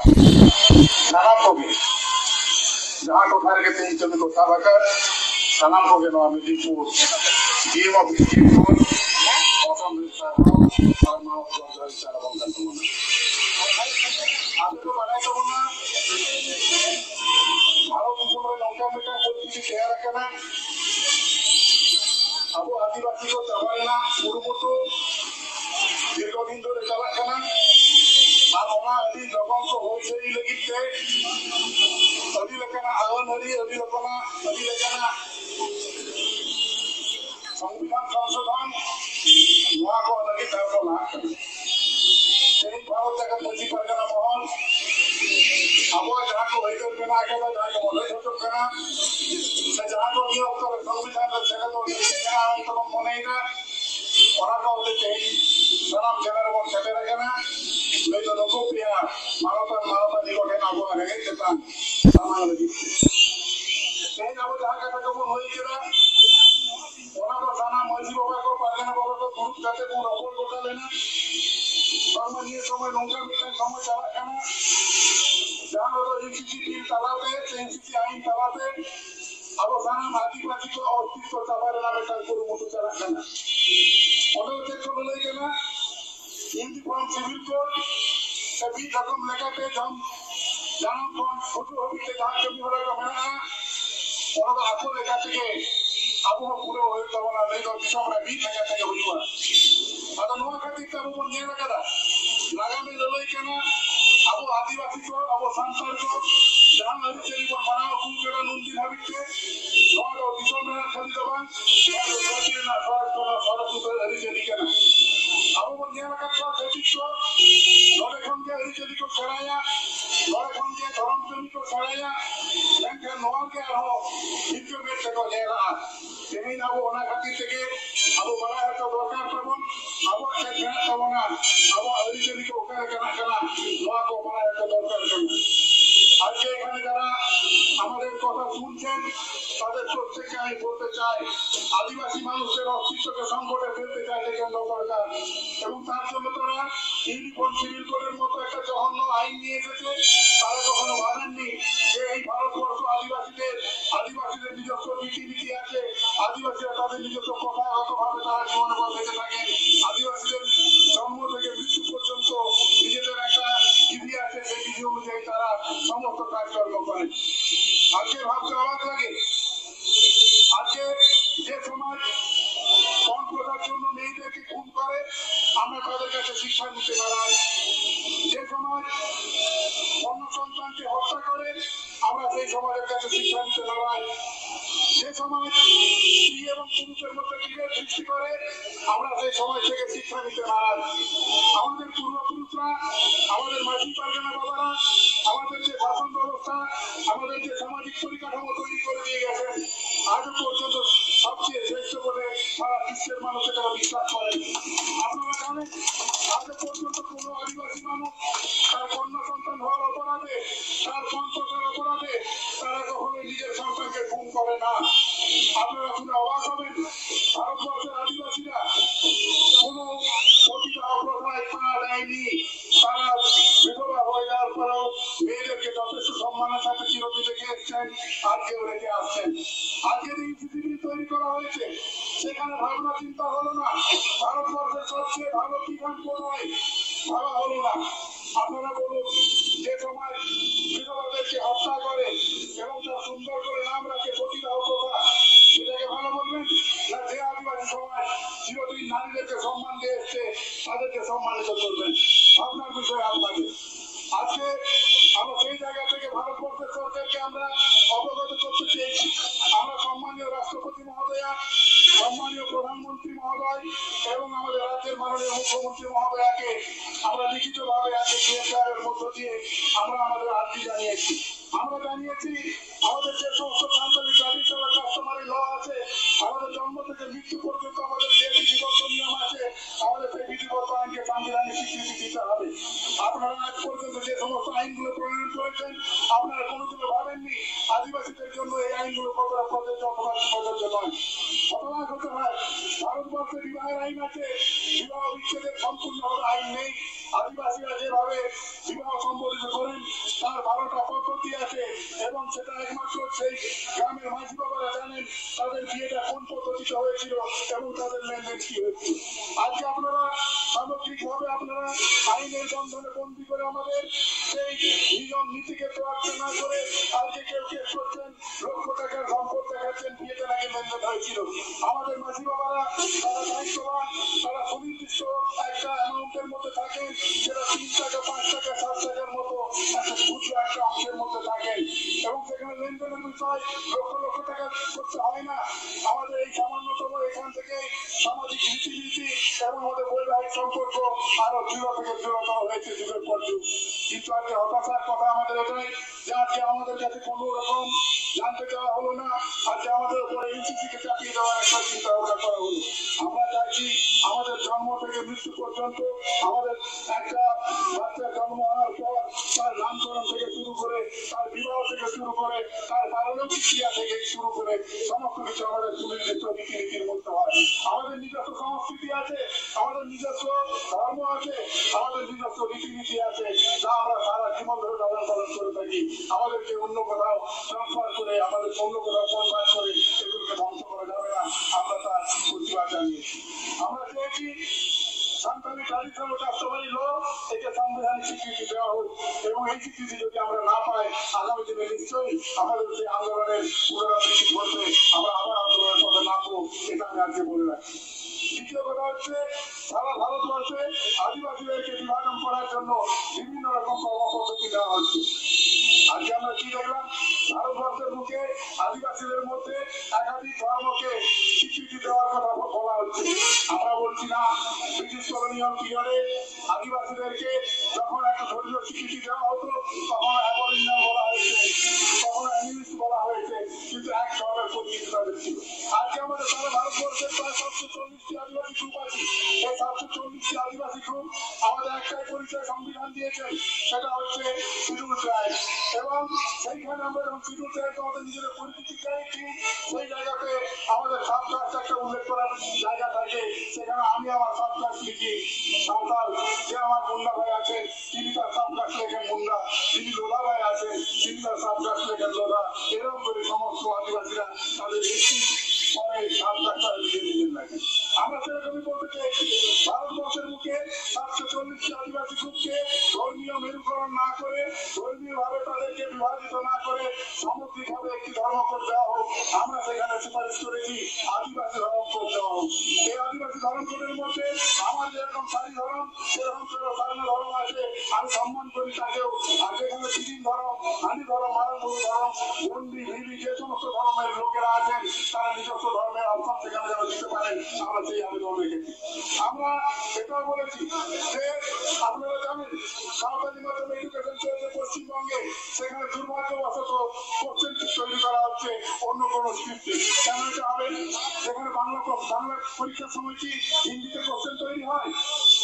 ᱥᱟᱱᱟᱢ ᱠᱚᱜᱮ ᱡᱟᱦᱟᱸ ᱴᱚᱴᱷᱟ ᱨᱮᱜᱮ ᱛᱮᱦᱮᱧ ᱠᱟᱹᱢᱤ ᱠᱚ ᱥᱟᱵ ᱟᱠᱟᱫ ᱥᱟᱱᱟᱢ ᱠᱚᱜᱮ ᱱᱚᱣᱟ ᱢᱮᱫᱽᱱᱤᱯᱩᱨ ᱰᱤᱮᱢ ᱚᱯᱷᱤᱥ ᱠᱷᱚᱱ ᱚᱥᱚᱢ ᱵᱤᱨᱥᱟ ᱟᱨ ᱱᱚᱣᱟ ᱡᱚᱦᱟᱨ ᱪᱟᱞᱟᱣ ᱠᱟᱱ ᱛᱟᱵᱚᱱᱟ ᱟᱵᱚ ᱫᱚ ᱵᱟᱲᱟᱭ ᱛᱟᱵᱚᱱᱟ ᱵᱷᱟᱨᱚᱛ ᱫᱤᱥᱚᱢ ᱨᱮ ᱱᱚᱝᱠᱟ ᱢᱤᱫᱴᱟᱝ ᱯᱚরিস্থিতি ᱛᱮᱭᱟᱨ ᱟᱠᱟᱱᱟ ᱟᱵᱚ আদিবাসী ᱠᱚ ᱪᱟᱵᱟ ᱨᱮᱱᱟᱜ ᱠᱩᱨᱩᱢᱩᱴᱩ দীর্ঘদিন ধরে চালাক কানা আর ওনা আদি লবণ কো হোলসেল লাগি তে আদি লেকানা আওয়ানারি আদি লেকানা সংবিধান সংশোধন নোয়া কো লাগি দাও না সেই ভারত জায়গা মজি পারগানা মহল আবো যাহা কো হইতর বেনা আকাদা যাহা কো মনে হতো কানা সে যাহা কো নিয়োগ করে সংবিধান জায়গা তো কেনা তো মনে না ওরা কো তে সালাম জানার বল সেটা রাখেনা লই তো লোক প্রিয়া মানবতা নিকটে আবো আগে যেতাম সামান লাগি সেই আবো যাহা কথা কো হই গেলা ওরা তো জানা মজি বাবা কো পারগানা বাবা কো গ্রুপ যাতে কোন রকম কথা লেনা নিয়ে সময় লঙ্কা মিটার সময় চালাক কানা যাহা হলো এনসিসি বিল চালাতে এনসিসি আইন চালাতে আবো জানা আদিবাসী কো অস্তিত্ব চাবার নামে কাজ করে মুটো চালাক কানা ওদের চেক করে লই কেনা ইউনিফর্ম সিভিল কোড সবই রকম লেখাতে জম জানা কোন ছোট হইতে যা কবি হলো মেনা ওরা আপো লেখা থেকে আবো পুরো হয়ে যাব না এই তো আমরা বি লেখা থেকে হইব আদা নোয়া খাতি তা উপর নিয়ে লাগাদা লাগামে লই কেনা আবো আদিবাসী কো আবো সান্তাল কো জান আদি তেরি কোন বানাও কুল কেডা নন্দি ভাবিতে নোয়া দিশন না খালি দবান জাতি না সরস করে আদি তেরি কেনা আবো নিয়ে লাগা তো খাতি কো লড়ে খঙ্গে আদি তেরি কো ছড়ায়া লড়ে খঙ্গে ধরম তেরি কো ছড়ায়া ব্যাংকে নোয়া কে আরো ইনকিউবেট থেকে নেরা তেমনি আবো ওনা খাতি থেকে আবো বড় একটা দরকার পাবন আবো একটা গ্রাম পাবন আবো আদি তেরি কো ওখানে কেনা নোয়া কো বড় একটা দরকার কেনা আজকে এখানে যারা আমাদের কথা শুনছেন তাদের প্রত্যেককে আমি বলতে চাই আদিবাসী মানুষের অস্তিত্বকে সংকটে ফেলতে চাইছে কেন্দ্র সরকার এবং তার জন্য তারা ইউনিফর্ম সিভিল কোডের মতো একটা জঘন্য আইন নিয়ে এসেছে তারা কখনো ভাবেননি যে এই ভারতবর্ষ আদিবাসীদের নিজস্ব রীতিনীতি আছে আদিবাসীরা তাদের নিজস্ব প্রথাগতভাবে তারা জীবনে বেঁচে থাকেন আদিবাসীদের জন্ম থেকে মৃত্যু পর্যন্ত নিজেদের একটা বিধি আছে সেই বিধি অনুযায়ী তারা সমস্ত কাজকর্ম করেন আজকে ভাবতে অবাক লাগে আজকে যে সমাজ পণ প্রথার জন্য মেয়েদেরকে খুন করে আমরা তাদের কাছে শিক্ষা নিতে নারাজ যে সমাজ অন্য সন্তানকে হত্যা করে আমরা সেই সমাজের কাছে শিক্ষা নিতে নারাজ যে সমাজ স্ত্রী এবং পুরুষের মধ্যে বিভেদ সৃষ্টি করে আমরা সেই সমাজ থেকে শিক্ষা নিতে নারাজ আমাদের পূর্বপুরুষরা আমাদের মাঝি পারগানা বাবারা আমাদের যে শাসন ব্যবস্থা আমাদের যে সামাজিক পরিকাঠামো তৈরি করে দিয়ে গেছেন আজও পর্যন্ত সবচেয়ে শ্রেষ্ঠ বলে সারা বিশ্বের মানুষ এটা বিশ্বাস করেন আপনারা জানেন আজও পর্যন্ত কোনো আদিবাসী মানুষ তার কন্যা সন্তান হওয়ার অপরাধে তার সম্পদের অপরাধে তারা কখনোই নিজের সন্তানকে খুন করে না আপনারা শুনে অবাক হবেন ভারতবর্ষের আদিবাসীরা কোনো প্রতিটা অপরাধ পা দেয়নি তারা বিধবা হয়ে যাওয়ার পরেও মেয়েদেরকে যথেষ্ট সম্মানের সাথে চিরদিন রেখে এসছেন আজকেও রেখে আসছেন আজকে যে ইউনিভার্সিটি তৈরি করা হয়েছে সেখানে ভাবনা চিন্তা হলো না ভারতবর্ষের সবচেয়ে ভালো বিধান কোথায় ভাবা হলো না আপনারা বলুন যে সমাজ বিধবাদেরকে হত্যা করে এবং তার সুন্দর করে নাম রাখে সতীদাহ প্রথা সেটাকে ভালো বলবেন না যে আদিবাসী সমাজ চিরদিন নারীদেরকে সম্মান দিয়ে এসছে তাদেরকে সম্মানিত করবেন আপনার বিষয়ে আপনাকে আজকে আমরা সেই জায়গা থেকে ভারতবর্ষের সরকারকে আমরা অবগত করতে চেয়েছি আমরা সম্মানীয় রাষ্ট্রপতি মহোদয়া সম্মানীয় প্রধানমন্ত্রী মহোদয় এবং আমাদের রাজ্যের মাননীয় মুখ্যমন্ত্রী মহোদয়াকে আমরা লিখিতভাবে আজকে গ্রেফতারের মধ্য দিয়ে আমরা আমাদের আর্জি জানিয়েছি আমরা জানিয়েছি আমাদের যে সমস্ত সাংবিধানিক ট্র্যাডিশনাল কাস্টমারি ল আছে আমাদের জন্ম থেকে মৃত্যু পর্যন্ত আমাদের যে বিধিবদ্ধ নিয়ম আছে আমাদের সেই বিধিবদ্ধ আইনকে সাংবিধানিক স্বীকৃতি দিতে হবে আপনারা আজ পর্যন্ত যে সমস্ত আইনগুলো প্রণয়ন করেছেন আপনারা কোনোদিনও ভাবেননি আদিবাসীদের জন্য এই আইনগুলো কতটা প্রযোজ্য অথবা প্রযোজ্য নয় অথবা হতে হয় ভারতবর্ষে বিবাহের আইন আছে বিবাহ বিচ্ছেদের সম্পূর্ণভাবে আইন নেই আদিবাসীরা যেভাবে বিবাহ সম্বোধিত করেন সম্পত্তি আছে এবং সেটা একমাত্র সেই গ্রামের মাঝি বাবারা জানেন তাদের বিয়েটা কোন পদ্ধতিতে হয়েছিল এবং তাদের লেনদেন কি হয়েছিল। আজকে আপনারা সামগ্রিকভাবে আপনারা আইনের বন্ধনে বন্দী করে আমাদের সেই নিয়ম নীতিকে তোয়াক্কা না করে আজকে কেউ কেস করছেন, লক্ষ টাকার সম্পদ দেখাচ্ছেন, বিয়েতে নাকি লেনদেন হয়েছিল। আমাদের মাঝি বাবারা তারা দায়িত্ববান, তারা সুনির্দিষ্ট একটা অ্যামাউন্টের মধ্যে থাকেন, সেটা 3 টাকা 5 টাকা 7 টাকার মতো একটা ক্ষুদ্র একটা অংশের মধ্যে থাকেন এবং সেখানে লেনদেনের বিষয় লক্ষ লক্ষ টাকা করতে হয় না। আমাদের এই সামান্যতম এখান থেকে সামাজিক রীতিনীতি এবং আমাদের বৈবাহিক সম্পর্ক আরো দৃঢ় থেকে দৃঢ়তর হয়েছে যুগের পর যুগ। কিন্তু আজকে হতাশার কথা আমাদের এটাই যে আজকে আমাদের কাছে কোনো রকম জানতে চাওয়া হলো না, আজকে আমাদের উপরে ইউসিসিকে চাপিয়ে দেওয়ার একটা চিন্তা ভাবনা করা হলো। আমরা চাইছি আমাদের জন্ম থেকে মৃত্যু পর্যন্ত আমাদের একটা বাচ্চা জন্ম হওয়ার পর তার নামকরণ থেকে শুরু করে তার বিবাহ থেকে শুরু করে তার পারলৌকিক ক্রিয়া থেকে শুরু করে সমস্ত কিছু আমাদের সুনির্দিষ্ট রীতিনীতির মধ্যে হয়। আমাদের নিজস্ব সংস্কৃতি আছে, আমাদের নিজস্ব ধর্ম আছে, আমাদের নিজস্ব রীতিনীতি আছে, যা আমরা সারা জীবন ধরে লালন পালন করে থাকি। আমাদেরকে অন্য কোথাও ট্রান্সফার করে আমাদের অন্য কোথাও কনভার্ট করে এগুলোকে ধ্বংস করা যাবে না। আমরা তার প্রতিবাদ জানিয়েছি। আমরা চেয়েছি সান্তালি ট্রাডিশনাল কাস্টমারি ল একে সাংবিধানিক স্বীকৃতি দেওয়া হোক এবং এই স্বীকৃতি যদি আমরা না পাই আগামী দিনে নিশ্চয়ই আমাদের সেই আন্দোলনের পুনরাবৃত্তি ঘটবে, আমরা আবার আন্দোলনের পথে নামবো, এটা আমি আজকে বলে রাখি। দ্বিতীয় কথা হচ্ছে সারা ভারতবর্ষে আদিবাসীদেরকে বিভাজন করার জন্য বিভিন্ন রকম কর্মপদ্ধতি দেওয়া হচ্ছে। আজকে আমরা কি দেখলাম, ভারতবর্ষের বুকে আদিবাসীদের মধ্যে একাধিক ধর্মকে স্বীকৃতি দেওয়ার কথা বলা হচ্ছে। আমরা বলছি না, ব্রিটিশ কলোনিয়াল পিরিয়ডে আদিবাসীদেরকে যখন একটা ধর্মীয় স্বীকৃতি দেওয়া হতো তখন অ্যাবরিজিনাল বলা হয়েছে, তখন অ্যানিমিস্ট বলা হয়েছে, কিন্তু এক ধর্মের পরিচিতি তাদের ছিল। আজকে আমাদের সারা ভারতবর্ষের প্রায় 740টি আদিবাসী গ্রুপ আছে। এই 740টি আদিবাসী গ্রুপ আমাদের একটাই পরিচয় সংবিধান দিয়েছেন, সেটা হচ্ছে শিডিউল ট্রাইব। এবং সেইখানে আমরা যখন শিডিউল ট্রাইব আমাদের নিজেদের পরিচিতি চাইছি, সেই জায়গাতে আমাদের সাবকাস্ট একটা উল্লেখ করার জায়গা থাকে। সেখানে আমি আমার সাবকাস্ট লিখি সাঁওতাল, যে আমার মুন্ডা ভাই আছেন তিনি তার সাবকাস্ট লেখেন মুন্ডা, যিনি লোধা ভাই আছেন তিনি তার সাবকাস্ট লেখেন লোধা। এরকম করে সমস্ত আদিবাসীরা তাদের একটি পরে সাবকাস্টটা লিখে নিজের লাগে। আমরা সেরকমই বলতে চাইছি, ভারতবর্ষের মুখে 740টি আদিবাসী গ্রুপকে ধর্মীয় মেরুকরণ না করে, ধর্মীয় ভাবে তাদেরকে বিভাজিত না করে সামগ্রিকভাবে একটি ধর্মকোড দেওয়া হোক। আমরা সেখানে সুপারিশ করেছি আদিবাসী ধর্মকোড দেওয়া হোক। এই আদিবাসী ধর্মকোডের মধ্যে আমার যেরকম সারি ধর্ম সেরকম সাধারণ ধর্ম আছে, আমি সম্মান করি তাকেও। আর যেখানে তিন ধর্ম, হানি ধর্ম, মারাঠুর ধর্ম, বন্দি ভিবি যে সমস্ত ধর্মের লোকেরা আছেন তারা নিজস্ব ধর্মের অবস্থান সেখানে যেন দিতে পারেন, আমরা সেই আবেদন রেখেছি। আমরা এটাও বলেছি যে আপনারা জানেন সাঁওতালি মাধ্যমে এডুকেশন চলছে পশ্চিমবঙ্গে, সেখানে দুর্ভাগ্যবশত কোশ্চেন তৈরি করা হচ্ছে অন্য কোনো স্ক্রিপ্টে। কেন এটা হবে? সেখানে বাংলা পরীক্ষার সময় কি হিন্দিতে কোশ্চেন তৈরি হয়?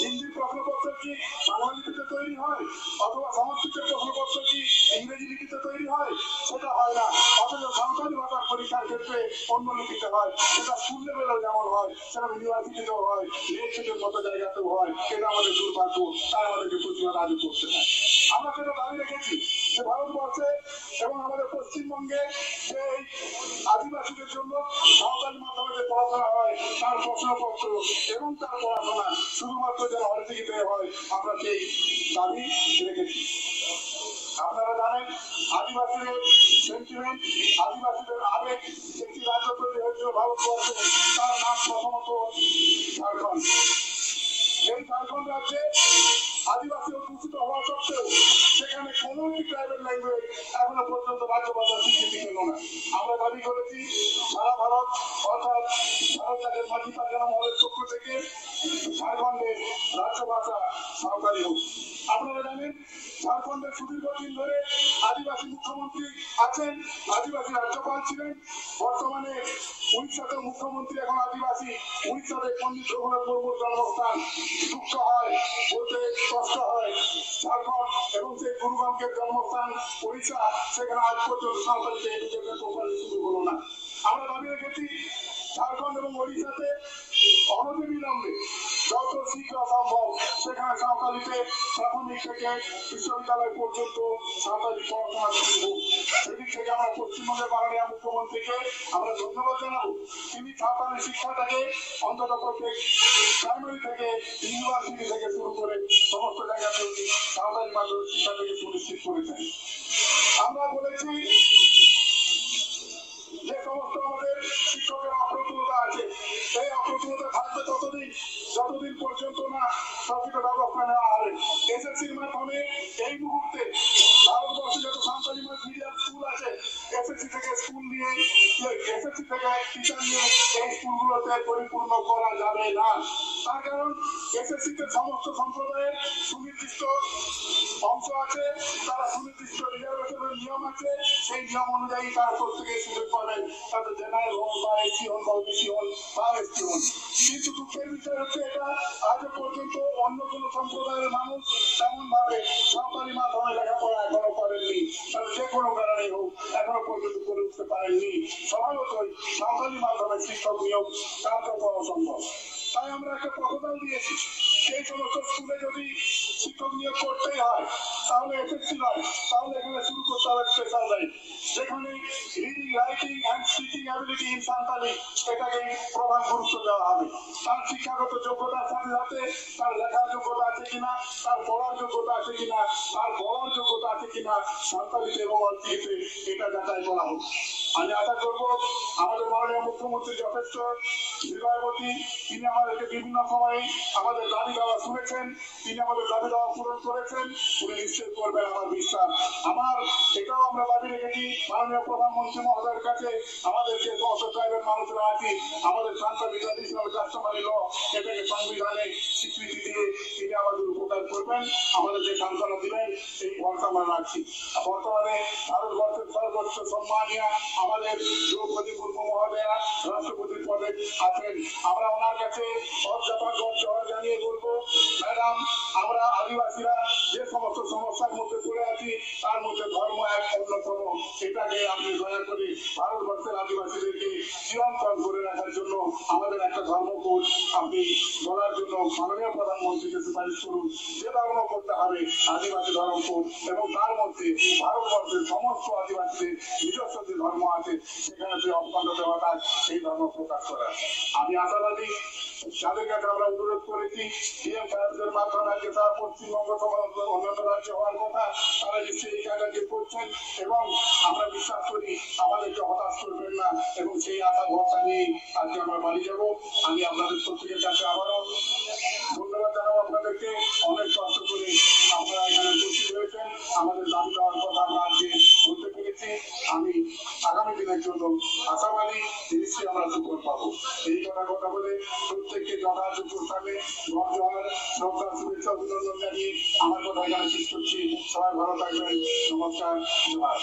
হিন্দির প্রশ্নপত্র কি বাংলা লিপিতে তৈরি হয়? অথবা সংস্কৃতের প্রশ্নপত্র কি ইংরেজি লিপিতে তৈরি হয়? সেটা হয় না। অথচ সাঁওতালি ভাষার পরীক্ষার ক্ষেত্রে অন্য লিপিতে হয়। সেটা স্কুল লেভেলেও যেমন হয়, সেটা ইউনিভার্সিটিতেও হয়, নেটের মতো জায়গাতেও হয়। এটা আমাদের দুর্ভাগ্য, তাই আমাদেরকে প্রতিবাদ আজও করতে হয়। আমরা সেটা দাবি রেখেছি যে ভারতবর্ষে এবং আমাদের পশ্চিমবঙ্গে যে আদিবাসীদের জন্য সাঁওতালি মাধ্যমে যে পড়াশোনা হয় তার প্রশ্নপত্র এবং তার পড়াশোনা শুধুমাত্র যেন হল থেকে হয়, আমরা সেই দাবি রেখেছি। আপনারা জানেন আদিবাসীদের সেন্টিমেন্ট, আদিবাসীদের আবেগ একটি রাজ্য তৈরি হয়েছিল ভারতবর্ষে, তার নাম প্রথমত ঝাড়খণ্ড। এই ঝাড়খণ্ড রাজ্যে আদিবাসী অধ্যুষিত হওয়া সত্ত্বেও সেখানে কোনো ট্রাইবেল ল্যাঙ্গুয়েজ এখনো পর্যন্ত রাজ্য ভাষার স্বীকৃতি পেল না। আমরা দাবি করেছি সারা ভারত অর্থাৎ ভারত রাজ্যের মাঝি পারগানা মহলের পক্ষ থেকে ঝাড়খণ্ডের রাজ্য ভাষা সাঁওতালি হোক। আপনারা জানেন ঝাড়খণ্ডের সুদীর্ঘদিন ধরে আদিবাসী মুখ্যমন্ত্রী আছেন, আদিবাসী রাজ্যপাল ছিলেন। বর্তমানে উড়িষ্যাতে মুখ্যমন্ত্রী এখন আদিবাসী। উড়িষ্যাতে পণ্ডিত রঘুনাথ মুর্মুর জন্মস্থান। দুঃখ হয়, বলতে কষ্ট হয়, ঝাড়খণ্ড এবং সেই গুরুগ্রামের জন্মস্থান উড়িষ্যা, সেখানে আজ পর্যন্ত সাঁওতালিতে এডুকেশন প্রোগ্রাম শুরু হলো না। আমরা দাবি রেখেছি ঝাড়খণ্ড এবং ওড়িশাতে অনতিবিলম্বে যত শীঘ্র সম্ভব সেখানে সাঁওতালিতে প্রাথমিক থেকে বিশ্ববিদ্যালয় পর্যন্ত সাঁওতালি পড়াশোনা শুরু হোক। সেদিক থেকে আমরা পশ্চিমবঙ্গের মাননীয় মুখ্যমন্ত্রীকে আমরা ধন্যবাদ জানাবো। তিনি সাঁওতালি শিক্ষাটাকে অন্তত প্রত্যেক প্রাইমারি থেকে ইউনিভার্সিটি থেকে শুরু করে সমস্ত জায়গাতে সাঁওতালি মাধ্যমিক শিক্ষাটাকে সুনিশ্চিত করেছেন। আমরা বলেছি যে সমস্ত আমাদের শিক্ষকের অপ্রতুলতা আছে, সেই অপ্রতুলতা থাকবে যতদিন পর্যন্ত না সঠিক ব্যবস্থা নেওয়া হবে। এসএসসির মাধ্যমে এই মুহূর্তে ভারতবর্ষে যত সাঁওতালি মিডিয়াম স্কুল আছে, এসএসসি থেকে টিচার নিয়ে এই স্কুলগুলোতে পরিপূর্ণ করা যাবে না। তার কারণ এসএসসিতে সমস্ত সম্প্রদায়ের সুনির্দিষ্ট অংশ আছে, তারা সুনির্দিষ্ট রিজার্ভেশনের নিয়ম আছে, সেই নিয়ম অনুযায়ী তারা প্রত্যেকে সুযোগ পাবেন, তাদের জেনারেল হন বা এসসি হন বা ওবিসি হন বা এসটি হন। কিন্তু দুঃখের বিষয় হচ্ছে এটা আজও পর্যন্ত অন্য কোনো সম্প্রদায়ের মানুষ তেমন ভাবে সাঁওতালি মাধ্যমে লেখাপড়া এখনো করেননি, তারা যে কোনো কারণেই হোক এখনো পর্যন্ত করে উঠতে পারেননি। স্বভাবতই সাঁওতালি মাধ্যমে শিক্ষক নিয়োগ কার্যকর অসম্ভব। তাই আমরা একটা প্রপোজাল দিয়েছি, সেই সমস্ত স্কুলে যদি শিক্ষক নিয়োগ করতেই হয় তাহলে এসএসসি নয়, তাহলে এখানে শুরু করতে হবে স্পেশাল লাইন, যেখানে reading writing and speaking ability in Santali এটাকে প্রধান গুরুত্ব দেওয়া হবে। তার শিক্ষাগত যোগ্যতার সাথে সাথে তার লেখার যোগ্যতা আছে কিনা, তার পড়ার যোগ্যতা আছে কিনা, তার বলার যোগ্যতা আছে কিনা সাঁওতালিতে এবং অর্থনীতিতে এটা যাচাই করা হোক। আমি আশা করব আমাদের মাননীয় মুখ্যমন্ত্রী যথেষ্ট হৃদয়বতী, তিনি আমাদেরকে বিভিন্ন সময়ে আমাদের দাবি দাওয়া শুনেছেন, তিনি আমাদের দাবি দাওয়া পূরণ করেছেন, উনি নিশ্চয় করবেন আমার বিশ্বাস। আমার এটাও আমরা দাবি রেখেছি মাননীয় প্রধানমন্ত্রী মহোদয়ের কাছে, আমাদের যে সমস্ত ট্রাইবের মানুষরা আছি আমাদের সাঁওতালি ট্র্যাডিশনাল কাস্টমারি ল এটাকে সংবিধানে স্বীকৃতি দিয়ে তিনি আমাদের উপকার করবেন, আমাদের যে সান্ত্বনা দিবেন এই ভরসা আমরা রাখছি। বর্তমানে ভারতবর্ষের সর্বোচ্চ সম্মানীয় আমাদের দ্রৌপদী মুর্মু মহোদয়া রাষ্ট্রপতির পদে আছেন। আমরা ওনার কাছে জোহার জানিয়ে বলবো, ম্যাডাম আমরা আদিবাসীরা যে সমস্ত সমস্যার মধ্যে পড়ে আছি তার মধ্যে ধর্ম এক অন্যতম, এটাকে আপনি দয়া করে ভারতবর্ষের আদিবাসীদেরকে চিরন্তন করে রাখার জন্য আমাদের একটা ধর্মকোড আপনি বলার জন্য মাননীয় প্রধানমন্ত্রীকে সুপারিশ করুন। যে ধর্ম করতে হবে আদিবাসী ধর্মকোড, এবং তার মধ্যে ভারতবর্ষের সমস্ত আদিবাসীদের নিজস্ব যে ধর্ম আছে সেখানে যে অখণ্ড দেবতা সেই ধর্ম প্রকাশ করা। আমি আশাবাদী যাদের কাছে আমরা অনুরোধ করেছি ডিএম সাহেবদের মাধ্যমে আজকে তারা পশ্চিমবঙ্গ অন্যান্য রাজ্যে হওয়ার কথা, তারা নিশ্চয়ই এই জায়গাকে করছেন এবং আমরা বিশ্বাস করি আমাদেরকে হতাশ করবেন না, এবং সেই আশা ভরসা নিয়ে আজকে আমরা বাড়ি যাব। আমি আপনাদের প্রত্যেকের কাছে আবারও ধন্যবাদ জানাবো আপনাদেরকে, অনেক কষ্ট করে আপনারা এখানে উপস্থিত হয়েছেন, আমাদের দাবি দেওয়ার কথা আমরা আজকে বলতে পেরেছি। আমি আগামী দিনের জন্য আশাবাদী নিশ্চয়ই আমরা সুফল পাবো। এই কথা বলে প্রত্যেককে যথাযোগ্য স্থানে জোহার শ্রদ্ধা শুভেচ্ছা অভিনন্দন জানিয়ে আমার কথা এখানে শেষ করছি। সবাই ভালো থাকবেন, নমস্কার, জোহার।